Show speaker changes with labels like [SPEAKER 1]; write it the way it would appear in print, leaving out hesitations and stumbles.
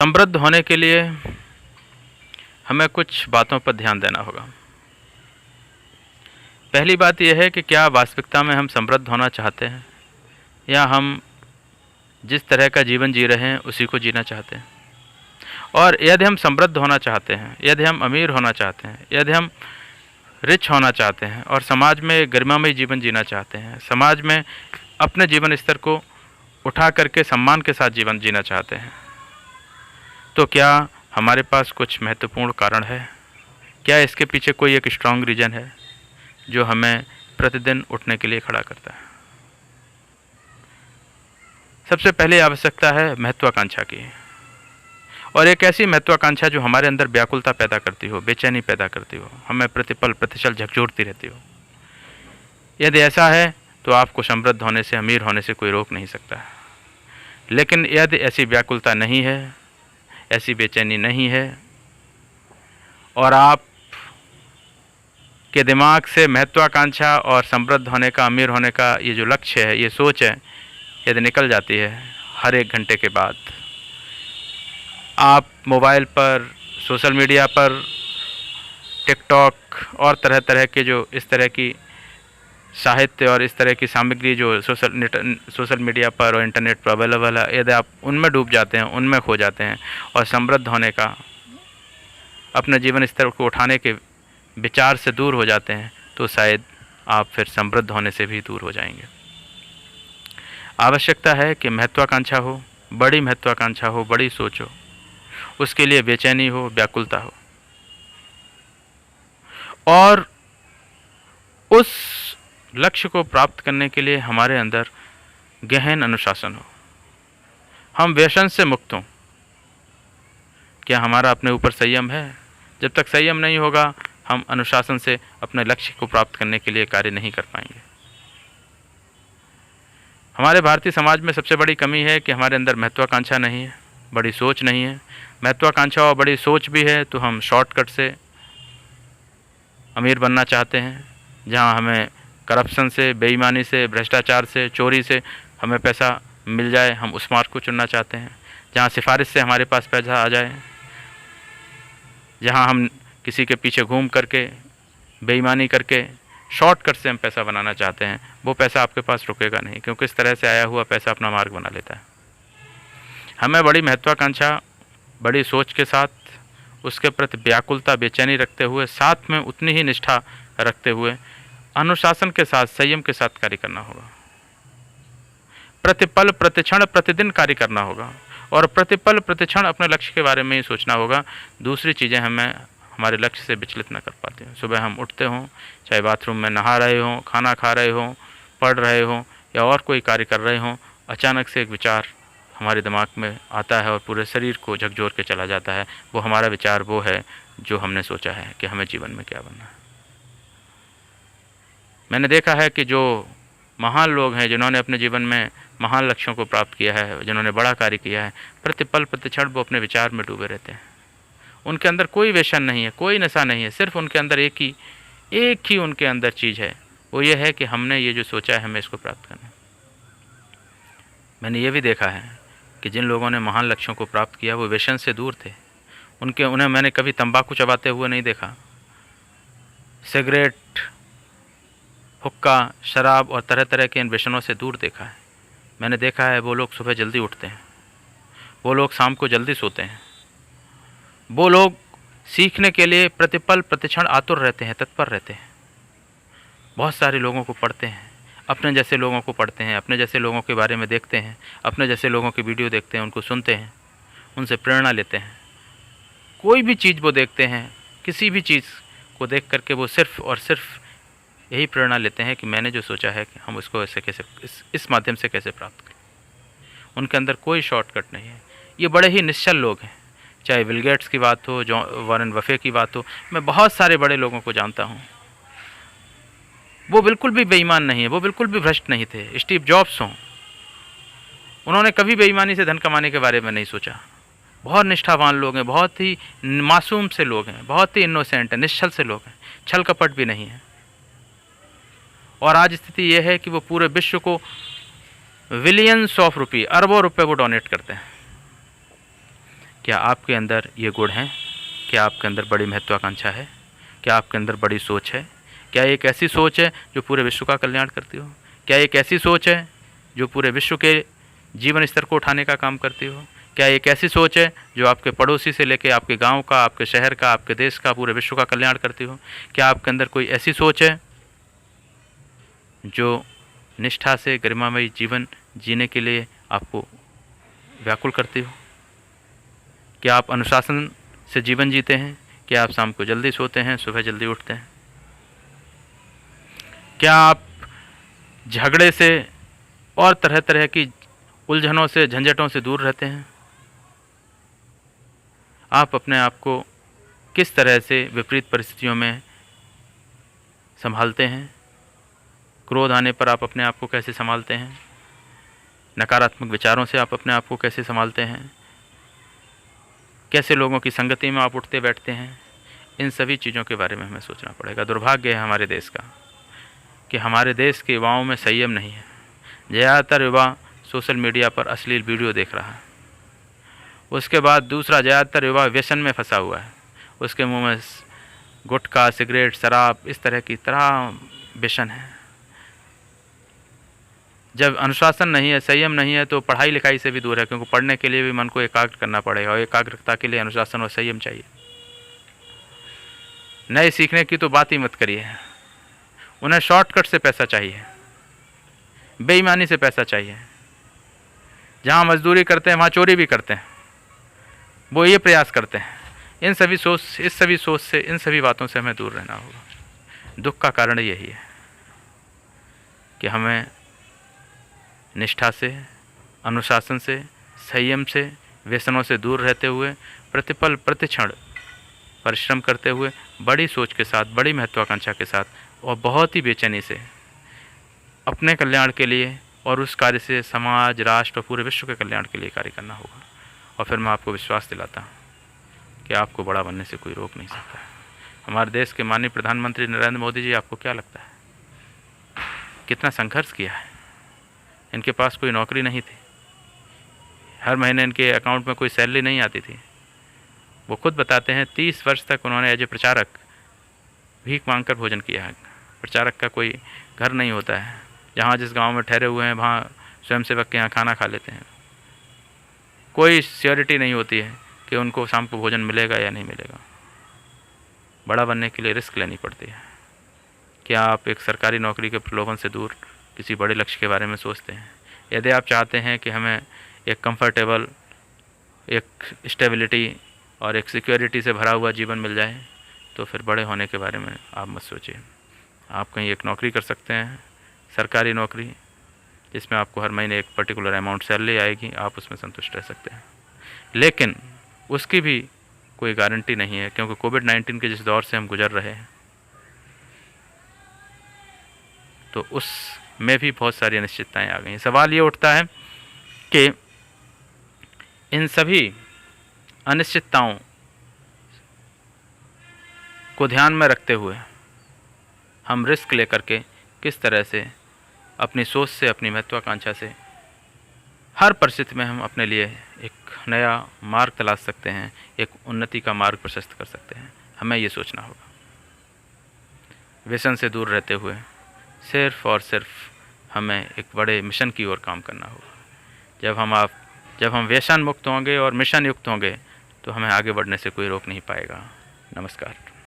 [SPEAKER 1] समृद्ध होने के लिए हमें कुछ बातों पर ध्यान देना होगा। पहली बात यह है कि क्या वास्तविकता में हम समृद्ध होना चाहते हैं, या हम जिस तरह का जीवन जी रहे हैं उसी को जीना चाहते हैं। और यदि हम समृद्ध होना चाहते हैं, यदि हम अमीर होना चाहते हैं, यदि हम रिच होना चाहते हैं और समाज में गरिमामय जीवन जीना चाहते हैं, समाज में अपने जीवन स्तर को उठा करके सम्मान के साथ जीवन जीना चाहते हैं, तो क्या हमारे पास कुछ महत्वपूर्ण कारण है? क्या इसके पीछे कोई एक स्ट्रांग रीज़न है जो हमें प्रतिदिन उठने के लिए खड़ा करता है? सबसे पहले आवश्यकता है महत्वाकांक्षा की, और एक ऐसी महत्वाकांक्षा जो हमारे अंदर व्याकुलता पैदा करती हो, बेचैनी पैदा करती हो, हमें प्रतिपल प्रतिशल झकझोरती रहती हो। यदि ऐसा है तो आपको समृद्ध होने से, अमीर होने से कोई रोक नहीं सकता। लेकिन यदि ऐसी व्याकुलता नहीं है, ऐसी बेचैनी नहीं है, और आप के दिमाग से महत्वाकांक्षा और समृद्ध होने का, अमीर होने का ये जो लक्ष्य है, ये सोच है, यदि निकल जाती है हर एक घंटे के बाद, आप मोबाइल पर, सोशल मीडिया पर, टिकटॉक और तरह तरह के जो इस तरह की साहित्य और इस तरह की सामग्री जो सोशल मीडिया पर और इंटरनेट पर अवेलेबल है, यदि आप उनमें डूब जाते हैं, उनमें खो जाते हैं और समृद्ध होने का, अपने जीवन स्तर को उठाने के विचार से दूर हो जाते हैं, तो शायद आप फिर समृद्ध होने से भी दूर हो जाएंगे। आवश्यकता है कि महत्वाकांक्षा हो, बड़ी महत्वाकांक्षा हो, बड़ी सोच हो, उसके लिए बेचैनी हो, व्याकुलता हो, और उस लक्ष्य को प्राप्त करने के लिए हमारे अंदर गहन अनुशासन हो, हम व्यसन से मुक्त हों। क्या हमारा अपने ऊपर संयम है? जब तक संयम नहीं होगा, हम अनुशासन से अपने लक्ष्य को प्राप्त करने के लिए कार्य नहीं कर पाएंगे। हमारे भारतीय समाज में सबसे बड़ी कमी है कि हमारे अंदर महत्वाकांक्षा नहीं है, बड़ी सोच नहीं है। महत्वाकांक्षा और बड़ी सोच भी है तो हम शॉर्टकट से अमीर बनना चाहते हैं, जहां हमें करप्शन से, बेईमानी से, भ्रष्टाचार से, चोरी से हमें पैसा मिल जाए, हम उस मार्ग को चुनना चाहते हैं। जहां सिफारिश से हमारे पास पैसा आ जाए, जहां हम किसी के पीछे घूम करके, बेईमानी करके, शॉर्टकट से हम पैसा बनाना चाहते हैं, वो पैसा आपके पास रुकेगा नहीं, क्योंकि इस तरह से आया हुआ पैसा अपना मार्ग बना लेता है। हमें बड़ी महत्वाकांक्षा, बड़ी सोच के साथ, उसके प्रति व्याकुलता, बेचैनी रखते हुए, साथ में उतनी ही निष्ठा रखते हुए, अनुशासन के साथ, संयम के साथ कार्य करना होगा। प्रतिपल, प्रतिक्षण, प्रतिदिन कार्य करना होगा, और प्रतिपल प्रतिक्षण अपने लक्ष्य के बारे में ही सोचना होगा। दूसरी चीज़ें हमें हमारे लक्ष्य से विचलित न कर पाती हैं। सुबह हम उठते हों, चाहे बाथरूम में नहा रहे हों, खाना खा रहे हों, पढ़ रहे हों, या और कोई कार्य कर रहे हों, अचानक से एक विचार हमारे दिमाग में आता है और पूरे शरीर को झकझोर के चला जाता है। वो हमारा विचार वो है जो हमने सोचा है कि हमें जीवन में क्या बनना है। मैंने देखा है कि जो महान लोग हैं, जिन्होंने अपने जीवन में महान लक्ष्यों को प्राप्त किया है, जिन्होंने बड़ा कार्य किया है, प्रतिपल प्रतिक्षण वो अपने विचार में डूबे रहते हैं। उनके अंदर कोई व्यसन नहीं है, कोई नशा नहीं है, सिर्फ उनके अंदर एक ही उनके अंदर चीज़ है, वो ये है कि हमने ये जो सोचा है हमें इसको प्राप्त करना है। मैंने ये भी देखा है कि जिन लोगों ने महान लक्ष्यों को प्राप्त किया वो व्यसन से दूर थे। उन्हें मैंने कभी तंबाकू चबाते हुए नहीं देखा, सिगरेट, हुक्का, शराब और तरह तरह के इन व्यसनों से दूर देखा है। मैंने देखा है वो लोग सुबह जल्दी उठते हैं, वो लोग शाम को जल्दी सोते हैं, वो लोग सीखने के लिए प्रतिपल प्रतिक्षण आतुर रहते हैं, तत्पर रहते हैं। बहुत सारे लोगों को पढ़ते हैं, अपने जैसे लोगों को पढ़ते हैं, अपने जैसे लोगों के बारे में देखते हैं, अपने जैसे लोगों की वीडियो देखते हैं, उनको सुनते हैं, उनसे प्रेरणा लेते हैं। कोई भी चीज़ वो देखते हैं, किसी भी चीज़ को देख करके वो सिर्फ़ और सिर्फ यही प्रेरणा लेते हैं कि मैंने जो सोचा है कि हम उसको ऐसे कैसे, इस माध्यम से कैसे प्राप्त करें। उनके अंदर कोई शॉर्टकट नहीं है। ये बड़े ही निश्चल लोग हैं, चाहे बिल गेट्स की बात हो, वॉरेन बफे की बात हो, मैं बहुत सारे बड़े लोगों को जानता हूँ। वो बिल्कुल भी बेईमान नहीं है, वो बिल्कुल भी भ्रष्ट नहीं थे। स्टीव जॉब्स हों, उन्होंने कभी बेईमानी से धन कमाने के बारे में नहीं सोचा। बहुत निष्ठावान लोग हैं, बहुत ही मासूम से लोग हैं, बहुत ही इनोसेंट हैं, निश्चल से लोग हैं, छल कपट भी नहीं है। और आज स्थिति यह है कि वो पूरे विश्व को बिलियंस ऑफ रुपये, अरबों रुपए वो डोनेट करते हैं। क्या आपके अंदर ये गुण हैं? क्या आपके अंदर बड़ी महत्वाकांक्षा है? क्या आपके अंदर बड़ी सोच है? क्या एक ऐसी सोच है जो पूरे विश्व का कल्याण करती हो? क्या एक ऐसी सोच है जो पूरे विश्व के जीवन स्तर को उठाने का काम करती हो? क्या एक ऐसी सोच है जो आपके पड़ोसी से लेकर आपके गांव का, आपके शहर का, आपके देश का, पूरे विश्व का कल्याण करती हो? क्या आपके अंदर कोई ऐसी सोच है जो निष्ठा से गरिमामयी जीवन जीने के लिए आपको व्याकुल करती हो? क्या आप अनुशासन से जीवन जीते हैं? क्या आप शाम को जल्दी सोते हैं, सुबह जल्दी उठते हैं? क्या आप झगड़े से और तरह तरह की उलझनों से, झंझटों से दूर रहते हैं? आप अपने आप को किस तरह से विपरीत परिस्थितियों में संभालते हैं? क्रोध आने पर आप अपने आप को कैसे संभालते हैं? नकारात्मक विचारों से आप अपने आप को कैसे संभालते हैं? कैसे लोगों की संगति में आप उठते बैठते हैं? इन सभी चीज़ों के बारे में हमें सोचना पड़ेगा। दुर्भाग्य है हमारे देश का कि हमारे देश के युवाओं में संयम नहीं है। ज़्यादातर युवा सोशल मीडिया पर अश्लील वीडियो देख रहा है। उसके बाद दूसरा, ज़्यादातर युवा व्यसन में फंसा हुआ है। उसके मुंह में गुटखा, सिगरेट, शराब, इस तरह की व्यसन है। जब अनुशासन नहीं है, संयम नहीं है, तो पढ़ाई लिखाई से भी दूर है, क्योंकि पढ़ने के लिए भी मन को एकाग्र करना पड़ेगा और एकाग्रता के लिए अनुशासन और संयम चाहिए। नए सीखने की तो बात ही मत करिए। उन्हें शॉर्टकट से पैसा चाहिए, बेईमानी से पैसा चाहिए। जहाँ मजदूरी करते हैं वहाँ चोरी भी करते हैं, वो ये प्रयास करते हैं। इस सभी सोच से, इन सभी बातों से हमें दूर रहना होगा। दुख का कारण यही है कि हमें निष्ठा से, अनुशासन से, संयम से, व्यसनों से दूर रहते हुए, प्रतिपल प्रतिक्षण परिश्रम करते हुए, बड़ी सोच के साथ, बड़ी महत्वाकांक्षा के साथ और बहुत ही बेचैनी से अपने कल्याण के लिए और उस कार्य से समाज, राष्ट्र और पूरे विश्व के कल्याण के लिए कार्य करना होगा। और फिर मैं आपको विश्वास दिलाता हूँ कि आपको बड़ा बनने से कोई रोक नहीं सकता। हमारे देश के माननीय प्रधानमंत्री नरेंद्र मोदी जी, आपको क्या लगता है कितना संघर्ष किया है? इनके पास कोई नौकरी नहीं थी, हर महीने इनके अकाउंट में कोई सैलरी नहीं आती थी। वो खुद बताते हैं 30 वर्ष तक उन्होंने एज ए प्रचारक भीख मांगकर भोजन किया है। प्रचारक का कोई घर नहीं होता है, जहाँ जिस गांव में ठहरे हुए हैं वहाँ स्वयंसेवक के यहाँ खाना खा लेते हैं। कोई श्योरिटी नहीं होती है कि उनको शाम को भोजन मिलेगा या नहीं मिलेगा। बड़ा बनने के लिए रिस्क लेनी पड़ती है। क्या आप एक सरकारी नौकरी के प्रलोभन से दूर किसी बड़े लक्ष्य के बारे में सोचते हैं? यदि आप चाहते हैं कि हमें एक कंफर्टेबल, एक स्टेबिलिटी और एक सिक्योरिटी से भरा हुआ जीवन मिल जाए, तो फिर बड़े होने के बारे में आप मत सोचिए। आप कहीं एक नौकरी कर सकते हैं, सरकारी नौकरी, जिसमें आपको हर महीने एक पर्टिकुलर अमाउंट सैलरी आएगी, आप उसमें संतुष्ट रह सकते हैं। लेकिन उसकी भी कोई गारंटी नहीं है, क्योंकि कोविड-19 के जिस दौर से हम गुजर रहे हैं, तो उसमें भी बहुत सारी अनिश्चितताएं आ गई हैं। सवाल ये उठता है कि इन सभी अनिश्चितताओं को ध्यान में रखते हुए हम रिस्क लेकर के किस तरह से अपनी सोच से, अपनी महत्वाकांक्षा से हर परिस्थिति में हम अपने लिए एक नया मार्ग तलाश सकते हैं, एक उन्नति का मार्ग प्रशस्त कर सकते हैं। हमें ये सोचना होगा। व्यसन से दूर रहते हुए सिर्फ और सिर्फ हमें एक बड़े मिशन की ओर काम करना होगा। जब हम व्यसन मुक्त होंगे और मिशन युक्त होंगे, तो हमें आगे बढ़ने से कोई रोक नहीं पाएगा। नमस्कार।